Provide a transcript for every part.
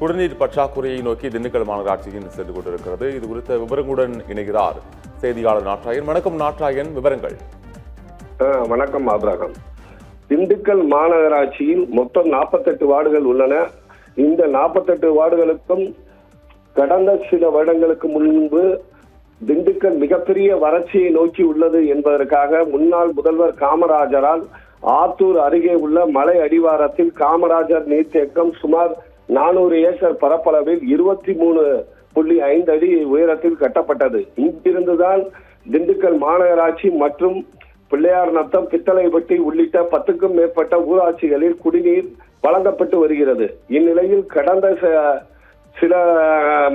குடிநீர் பற்றாக்குறையை நோக்கி திண்டுக்கல் மாநகராட்சியின் சென்று கொண்டிருக்கிறது. இது குறித்த விவரங்களுடன் இணைகிறார் செய்தியாளர் நாட்டாயன். வணக்கம் நாட்டாயன், விவரங்கள். வணக்கம் ஆபிரகாம். திண்டுக்கல் மாநகராட்சியில் மொத்தம் 48 வார்டுகள் உள்ளன. இந்த 48 வார்டுகளுக்கும் கடந்த சில வருடங்களுக்கு முன்பு திண்டுக்கல் மிகப்பெரிய வறட்சியை நோக்கி உள்ளது என்பதற்காக முன்னாள் முதல்வர் காமராஜரால் ஆத்தூர் அருகே உள்ள மலை அடிவாரத்தில் காமராஜர் நீர்த்தேக்கம் சுமார் 400 ஏக்கர் பரப்பளவில் 23.5 அடி உயரத்தில் கட்டப்பட்டது. இங்கிருந்துதான் திண்டுக்கல் மாநகராட்சி மற்றும் பிள்ளையார் நத்தம், பித்தளைப்பட்டி உள்ளிட்ட 10க்கும் மேற்பட்ட ஊராட்சிகளில் குடிநீர் வழங்கப்பட்டு வருகிறது. இந்நிலையில் கடந்த சில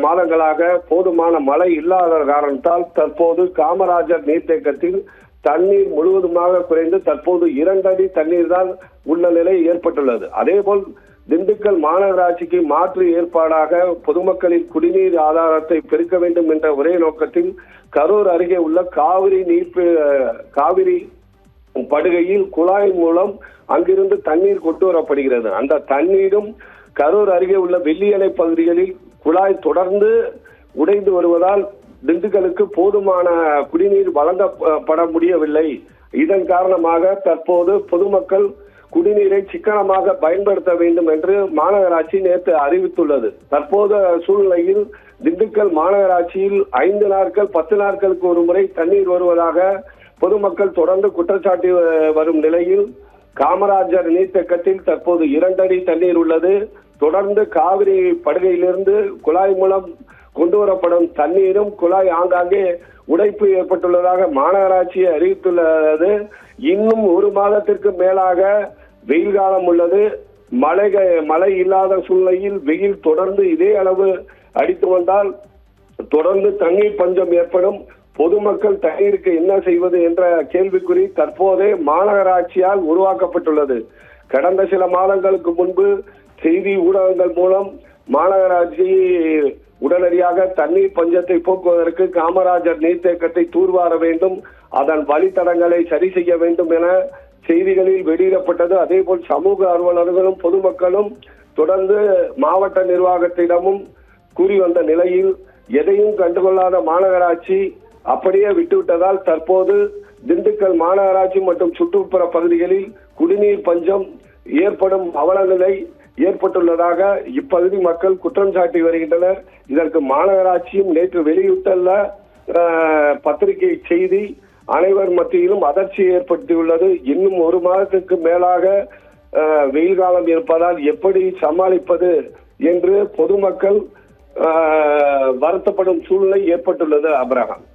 மாதங்களாக போதுமான மழை இல்லாத காரணத்தால் தற்போது காமராஜர் நீர்த்தேக்கத்தில் தண்ணீர் முழுவதுமாக குறைந்து தற்போது 2 அடி தண்ணீர் தான் உள்ள நிலை ஏற்பட்டுள்ளது. அதேபோல் திண்டுக்கல் மாநகராட்சிக்கு மாற்று ஏற்பாடாக பொதுமக்களின் குடிநீர் ஆதாரத்தை பெருக்க வேண்டும் என்ற ஒரே நோக்கத்தில் கரூர் அருகே உள்ள காவிரி படுகையில் குழாய் மூலம் அங்கிருந்து தண்ணீர் கொண்டு வரப்படுகிறது. அந்த தண்ணீரும் கரூர் அருகே உள்ள வெள்ளியணை பகுதிகளில் குழாய் தொடர்ந்து உடைந்து வருவதால் திண்டுக்கலுக்கு போதுமான குடிநீர் வழங்கப்பட முடியவில்லை. இதன் காரணமாக தற்போது பொதுமக்கள் குடிநீரை சிக்கனமாக பயன்படுத்த வேண்டும் என்று மாநகராட்சி நேற்று அறிவித்துள்ளது. தற்போது சூழ்நிலையில் திண்டுக்கல் மாநகராட்சியில் 5 நாட்கள் 10 நாட்களுக்கு ஒரு முறை தண்ணீர் வருவதாக பொதுமக்கள் தொடர்ந்து குற்றச்சாட்டி வரும் நிலையில் காமராஜர் நீர்த்தேக்கத்தில் தற்போது 2 அடி தண்ணீர் உள்ளது. தொடர்ந்து காவிரி படுகையிலிருந்து குழாய் மூலம் கொண்டு வரப்படும் தண்ணீரும் குழாய் ஆங்காங்கே உடைப்பு ஏற்பட்டுள்ளதாக மாநகராட்சி அறிவித்துள்ளது. இன்னும் 1 மாதத்திற்கு மேலாக வெயில் காலம் உள்ளது. மழை இல்லாத சூழ்நிலையில் வெயில் தொடர்ந்து இதே அளவு அடித்து வந்தால் தொடர்ந்து தண்ணீர் பஞ்சம் ஏற்படும். பொதுமக்கள் தண்ணீருக்கு என்ன செய்வது என்ற கேள்விக்குறி தற்போதே மாநகராட்சியால் உருவாக்கப்பட்டுள்ளது. கடந்த சில மாதங்களுக்கு முன்பு செய்தி ஊடகங்கள் மூலம் மாநகராட்சி உடனடியாக தண்ணீர் பஞ்சத்தை போக்குவதற்கு காமராஜர் நீர்த்தேக்கத்தை தூர்வார வேண்டும், அதன் வழித்தடங்களை சரி செய்ய வேண்டும் என செய்திகளில் வெளியிடப்பட்டது. அதேபோல் சமூக ஆர்வலர்களும் பொதுமக்களும் தொடர்ந்து மாவட்ட நிர்வாகத்திடமும் கூறி வந்த நிலையில் எதையும் கண்டுகொள்ளாத மாநகராட்சி அப்படியே விட்டுவிட்டதால் தற்போது திண்டுக்கல் மாநகராட்சி மற்றும் சுற்றுப்புற பகுதிகளில் குடிநீர் பஞ்சம் ஏற்படும் அவலநிலை ஏற்பட்டுள்ளதாக இப்பகுதி மக்கள் குற்றம் சாட்டி வருகின்றனர். இதற்கு மாநகராட்சியும் நேற்று வெளியிட்டுள்ள பத்திரிகை செய்தி அனைவர் மத்தியிலும் அதிர்ச்சி ஏற்படுத்தியுள்ளது. இன்னும் 1 மாதத்துக்கு மேலாக வெயில் காலம் இருப்பதால் எப்படி சமாளிப்பது என்று பொதுமக்கள் வருத்தப்படும் சூழ்நிலை ஏற்பட்டுள்ளது. அபிரகாம்.